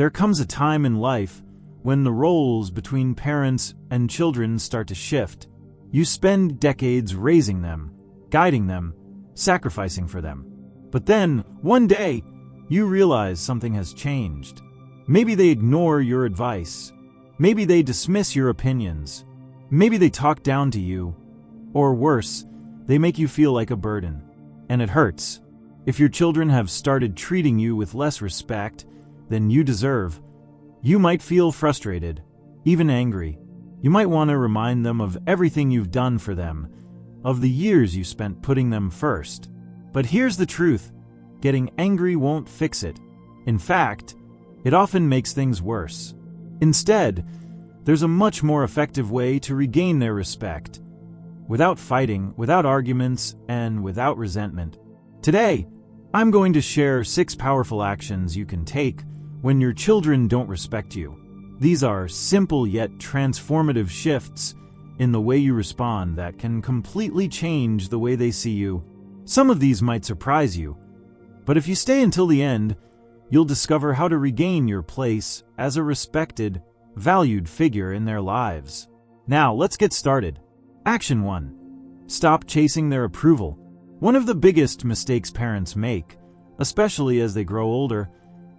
There comes a time in life when the roles between parents and children start to shift. You spend decades raising them, guiding them, sacrificing for them. But then, one day, you realize something has changed. Maybe they ignore your advice. Maybe they dismiss your opinions. Maybe they talk down to you. Or worse, they make you feel like a burden. And it hurts. If your children have started treating you with less respect than you deserve, you might feel frustrated, even angry. You might want to remind them of everything you've done for them, of the years you spent putting them first. But here's the truth: getting angry won't fix it. In fact, it often makes things worse. Instead, there's a much more effective way to regain their respect, without fighting, without arguments, and without resentment. Today, I'm going to share 6 powerful actions you can take when your children don't respect you. These are simple yet transformative shifts in the way you respond that can completely change the way they see you. Some of these might surprise you, but if you stay until the end, you'll discover how to regain your place as a respected, valued figure in their lives. Now, let's get started. Action 1. Stop chasing their approval. One of the biggest mistakes parents make, especially as they grow older,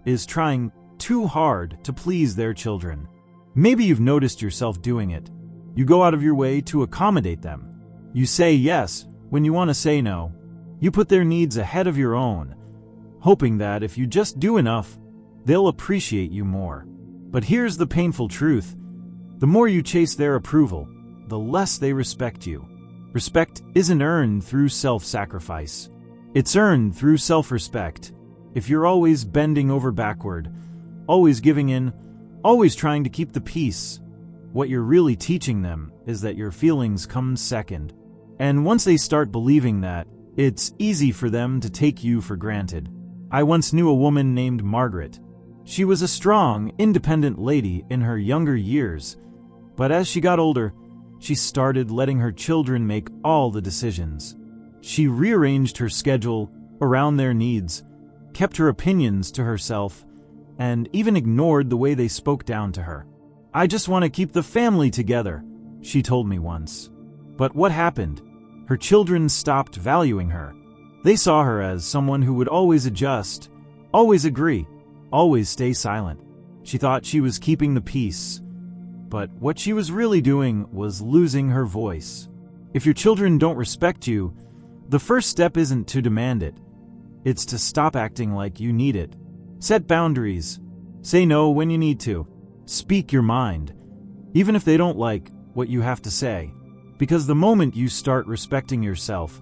is trying too hard to please their children. Maybe you've noticed yourself doing it. You go out of your way to accommodate them. You say yes when you want to say no. You put their needs ahead of your own, hoping that if you just do enough, they'll appreciate you more. But here's the painful truth: the more you chase their approval, the less they respect you. Respect isn't earned through self-sacrifice. It's earned through self-respect. If you're always bending over backward, always giving in, always trying to keep the peace, what you're really teaching them is that your feelings come second. And once they start believing that, it's easy for them to take you for granted. I once knew a woman named Margaret. She was a strong, independent lady in her younger years, but as she got older, she started letting her children make all the decisions. She rearranged her schedule around their needs, kept her opinions to herself, and even ignored the way they spoke down to her. "I just want to keep the family together," she told me once. But what happened? Her children stopped valuing her. They saw her as someone who would always adjust, always agree, always stay silent. She thought she was keeping the peace, but what she was really doing was losing her voice. If your children don't respect you, the first step isn't to demand it. It's to stop acting like you need it. Set boundaries. Say no when you need to. Speak your mind, even if they don't like what you have to say. Because the moment you start respecting yourself,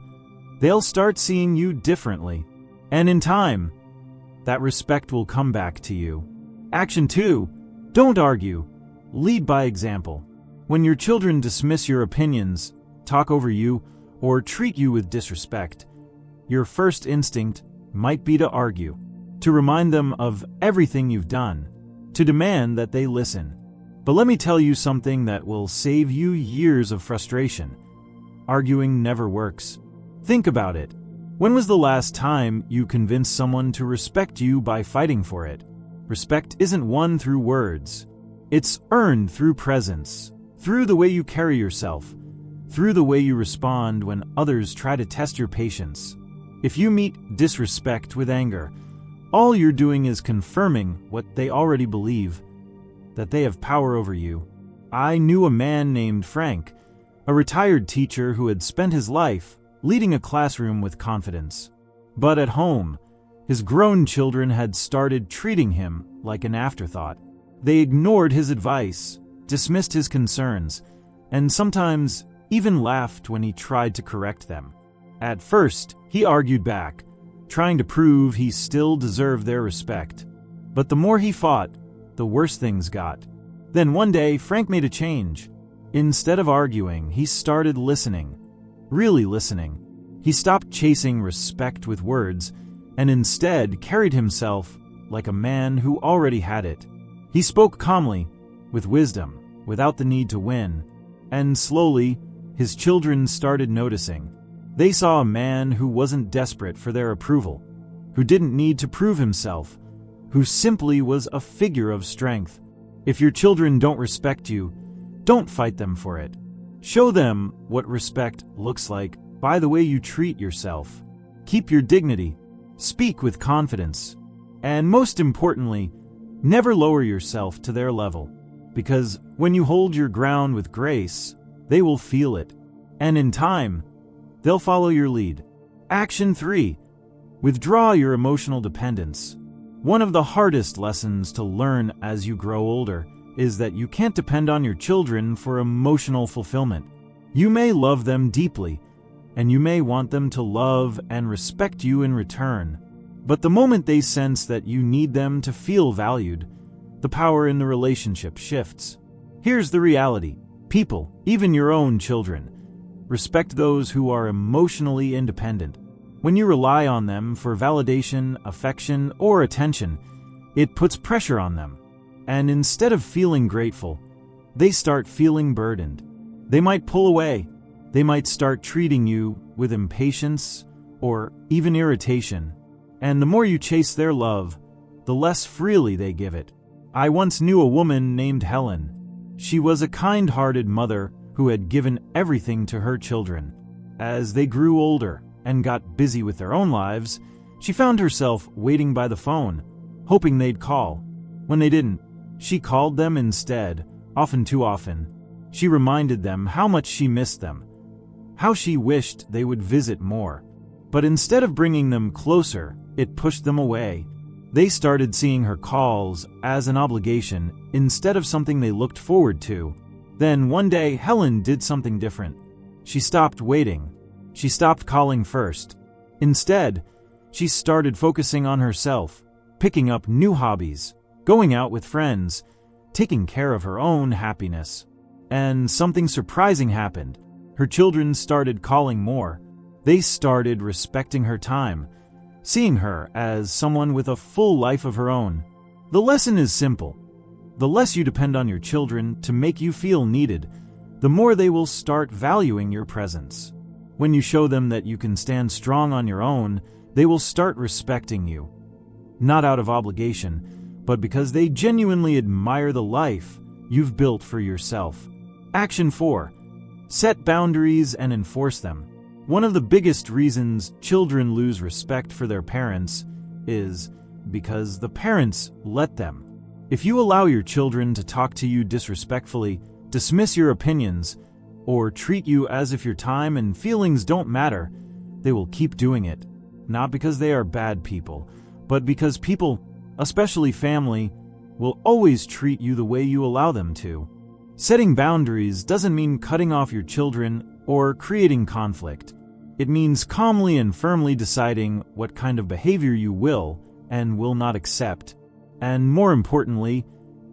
they'll start seeing you differently. And in time, that respect will come back to you. Action 2. Don't argue. Lead by example. When your children dismiss your opinions, talk over you, or treat you with disrespect, your first instinct might be to argue, to remind them of everything you've done, to demand that they listen. But let me tell you something that will save you years of frustration. Arguing never works. Think about it. When was the last time you convinced someone to respect you by fighting for it? Respect isn't won through words. It's earned through presence, through the way you carry yourself, through the way you respond when others try to test your patience. If you meet disrespect with anger, all you're doing is confirming what they already believe, that they have power over you. I knew a man named Frank, a retired teacher who had spent his life leading a classroom with confidence. But at home, his grown children had started treating him like an afterthought. They ignored his advice, dismissed his concerns, and sometimes even laughed when he tried to correct them. At first, he argued back, trying to prove he still deserved their respect. But the more he fought, the worse things got. Then one day, Frank made a change. Instead of arguing, he started listening, really listening. He stopped chasing respect with words and instead carried himself like a man who already had it. He spoke calmly, with wisdom, without the need to win, and slowly, his children started noticing. They saw a man who wasn't desperate for their approval, who didn't need to prove himself, who simply was a figure of strength. If your children don't respect you, don't fight them for it. Show them what respect looks like by the way you treat yourself. Keep your dignity, speak with confidence, and most importantly, never lower yourself to their level. Because when you hold your ground with grace, they will feel it. And in time, they'll follow your lead. Action 3. Withdraw your emotional dependence. One of the hardest lessons to learn as you grow older is that you can't depend on your children for emotional fulfillment. You may love them deeply, and you may want them to love and respect you in return. But the moment they sense that you need them to feel valued, the power in the relationship shifts. Here's the reality. People, even your own children, respect those who are emotionally independent. When you rely on them for validation, affection, or attention, it puts pressure on them. And instead of feeling grateful, they start feeling burdened. They might pull away. They might start treating you with impatience or even irritation. And the more you chase their love, the less freely they give it. I once knew a woman named Helen. She was a kind-hearted mother who had given everything to her children. As they grew older and got busy with their own lives, she found herself waiting by the phone, hoping they'd call. When they didn't, she called them instead, often too often. She reminded them how much she missed them, how she wished they would visit more. But instead of bringing them closer, it pushed them away. They started seeing her calls as an obligation instead of something they looked forward to. Then one day, Helen did something different. She stopped waiting. She stopped calling first. Instead, she started focusing on herself, picking up new hobbies, going out with friends, taking care of her own happiness. And something surprising happened. Her children started calling more. They started respecting her time, seeing her as someone with a full life of her own. The lesson is simple. The less you depend on your children to make you feel needed, the more they will start valuing your presence. When you show them that you can stand strong on your own, they will start respecting you. Not out of obligation, but because they genuinely admire the life you've built for yourself. Action 4. Set boundaries and enforce them. One of the biggest reasons children lose respect for their parents is because the parents let them. If you allow your children to talk to you disrespectfully, dismiss your opinions, or treat you as if your time and feelings don't matter, they will keep doing it. Not because they are bad people, but because people, especially family, will always treat you the way you allow them to. Setting boundaries doesn't mean cutting off your children or creating conflict. It means calmly and firmly deciding what kind of behavior you will and will not accept. And more importantly,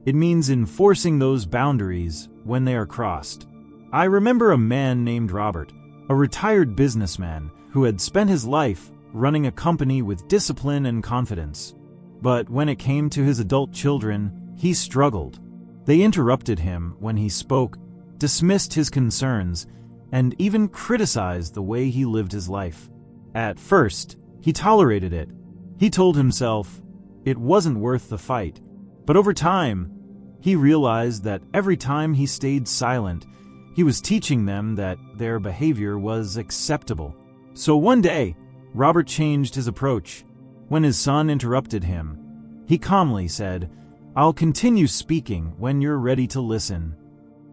it means enforcing those boundaries when they are crossed. I remember a man named Robert, a retired businessman who had spent his life running a company with discipline and confidence. But when it came to his adult children, he struggled. They interrupted him when he spoke, dismissed his concerns, and even criticized the way he lived his life. At first, he tolerated it. He told himself it wasn't worth the fight. But over time, he realized that every time he stayed silent, he was teaching them that their behavior was acceptable. So one day, Robert changed his approach. When his son interrupted him, he calmly said, "I'll continue speaking when you're ready to listen."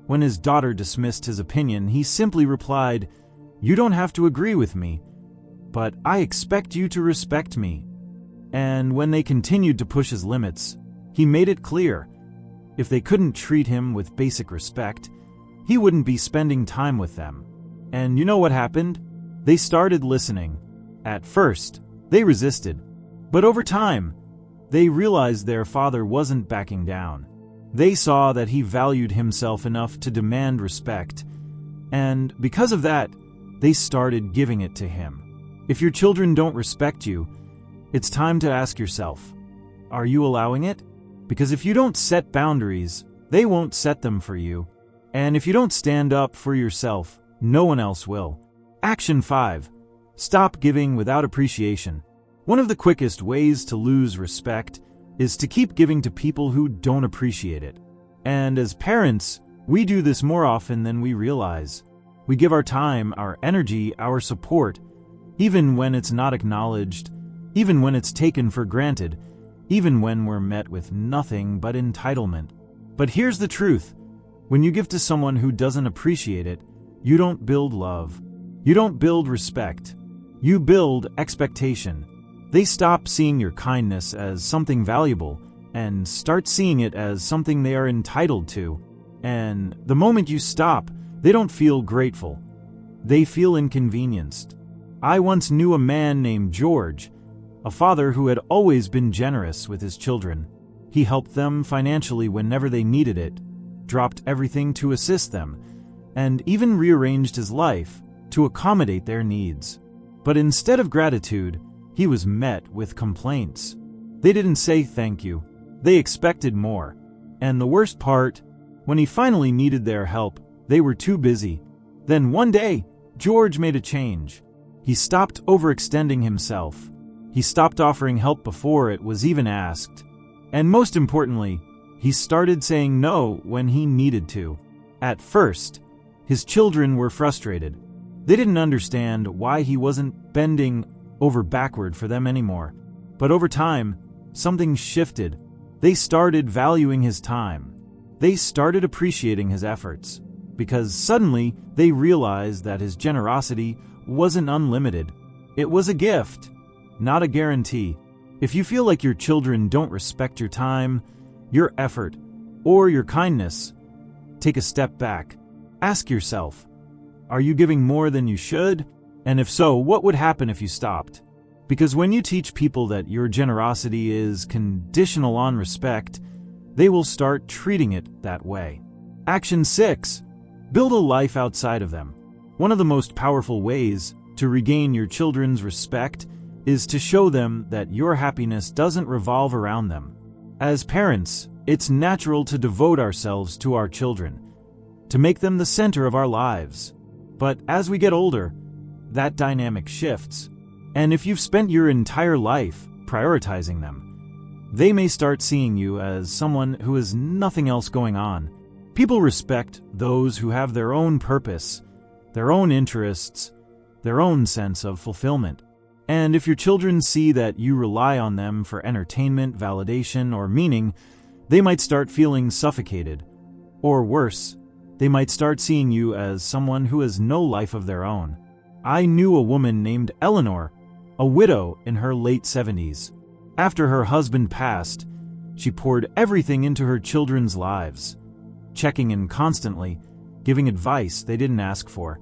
When his daughter dismissed his opinion, he simply replied, "You don't have to agree with me, but I expect you to respect me." And when they continued to push his limits, he made it clear, if they couldn't treat him with basic respect, he wouldn't be spending time with them. And you know what happened? They started listening. At first, they resisted. But over time, they realized their father wasn't backing down. They saw that he valued himself enough to demand respect. And because of that, they started giving it to him. If your children don't respect you, it's time to ask yourself, are you allowing it? Because if you don't set boundaries, they won't set them for you. And if you don't stand up for yourself, no one else will. Action 5. Stop giving without appreciation. One of the quickest ways to lose respect is to keep giving to people who don't appreciate it. And as parents, we do this more often than we realize. We give our time, our energy, our support, even when it's not acknowledged, even when it's taken for granted, even when we're met with nothing but entitlement. But here's the truth. When you give to someone who doesn't appreciate it, you don't build love. You don't build respect. You build expectation. They stop seeing your kindness as something valuable and start seeing it as something they are entitled to. And the moment you stop, they don't feel grateful. They feel inconvenienced. I once knew a man named George, a father who had always been generous with his children. He helped them financially whenever they needed it, dropped everything to assist them, and even rearranged his life to accommodate their needs. But instead of gratitude, he was met with complaints. They didn't say thank you. They expected more. And the worst part, when he finally needed their help, they were too busy. Then one day, George made a change. He stopped overextending himself. He stopped offering help before it was even asked. And most importantly, he started saying no when he needed to. At first, his children were frustrated. They didn't understand why he wasn't bending over backward for them anymore. But over time, something shifted. They started valuing his time. They started appreciating his efforts, because suddenly they realized that his generosity wasn't unlimited. It was a gift, not a guarantee. If you feel like your children don't respect your time, your effort, or your kindness, take a step back. Ask yourself, are you giving more than you should? And if so, what would happen if you stopped? Because when you teach people that your generosity is conditional on respect, they will start treating it that way. Action 6. Build a life outside of them. One of the most powerful ways to regain your children's respect is to show them that your happiness doesn't revolve around them. As parents, it's natural to devote ourselves to our children, to make them the center of our lives. But as we get older, that dynamic shifts. And if you've spent your entire life prioritizing them, they may start seeing you as someone who has nothing else going on. People respect those who have their own purpose, their own interests, their own sense of fulfillment. And if your children see that you rely on them for entertainment, validation, or meaning, they might start feeling suffocated. Or worse, they might start seeing you as someone who has no life of their own. I knew a woman named Eleanor, a widow in her late 70s. After her husband passed, she poured everything into her children's lives, checking in constantly, giving advice they didn't ask for,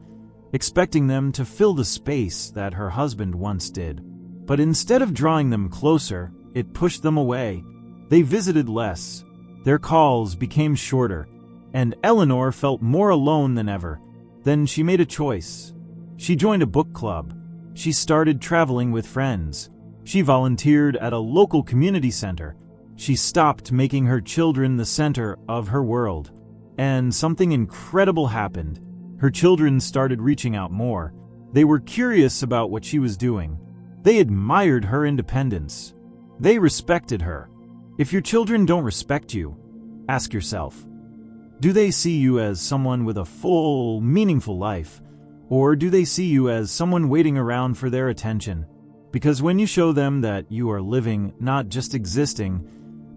expecting them to fill the space that her husband once did. But instead of drawing them closer, it pushed them away. They visited less. Their calls became shorter, and Eleanor felt more alone than ever. Then she made a choice. She joined a book club. She started traveling with friends. She volunteered at a local community center. She stopped making her children the center of her world. And something incredible happened. Her children started reaching out more. They were curious about what she was doing. They admired her independence. They respected her. If your children don't respect you, ask yourself, do they see you as someone with a full, meaningful life? Or do they see you as someone waiting around for their attention? Because when you show them that you are living, not just existing,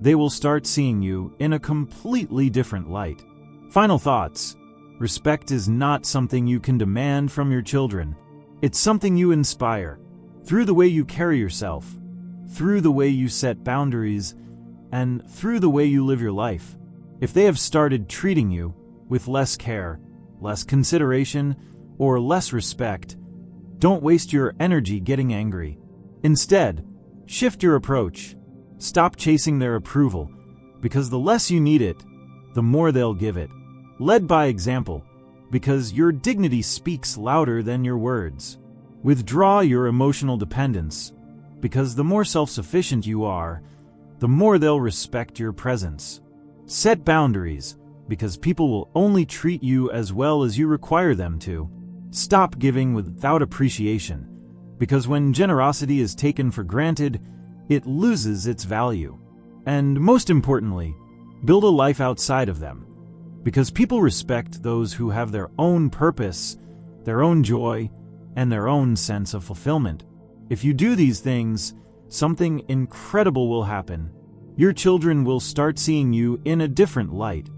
they will start seeing you in a completely different light. Final thoughts. Respect is not something you can demand from your children. It's something you inspire through the way you carry yourself, through the way you set boundaries, and through the way you live your life. If they have started treating you with less care, less consideration, or less respect, don't waste your energy getting angry. Instead, shift your approach. Stop chasing their approval, because the less you need it, the more they'll give it. Led by example, because your dignity speaks louder than your words. Withdraw your emotional dependence, because the more self-sufficient you are, the more they'll respect your presence. Set boundaries, because people will only treat you as well as you require them to. Stop giving without appreciation, because when generosity is taken for granted, it loses its value. And most importantly, build a life outside of them. Because people respect those who have their own purpose, their own joy, and their own sense of fulfillment. If you do these things, something incredible will happen. Your children will start seeing you in a different light.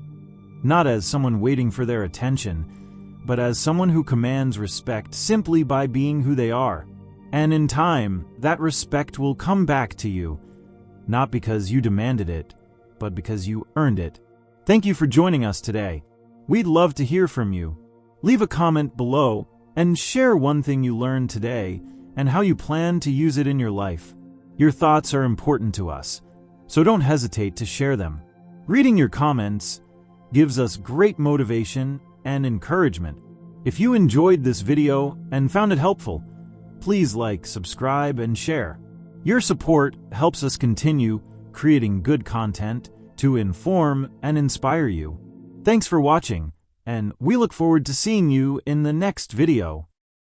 Not as someone waiting for their attention, but as someone who commands respect simply by being who they are. And in time, that respect will come back to you, not because you demanded it, but because you earned it. Thank you for joining us today. We'd love to hear from you. Leave a comment below and share one thing you learned today and how you plan to use it in your life. Your thoughts are important to us, so don't hesitate to share them. Reading your comments gives us great motivation and encouragement. If you enjoyed this video and found it helpful, please like, subscribe, and share. Your support helps us continue creating good content to inform and inspire you. Thanks for watching, and we look forward to seeing you in the next video.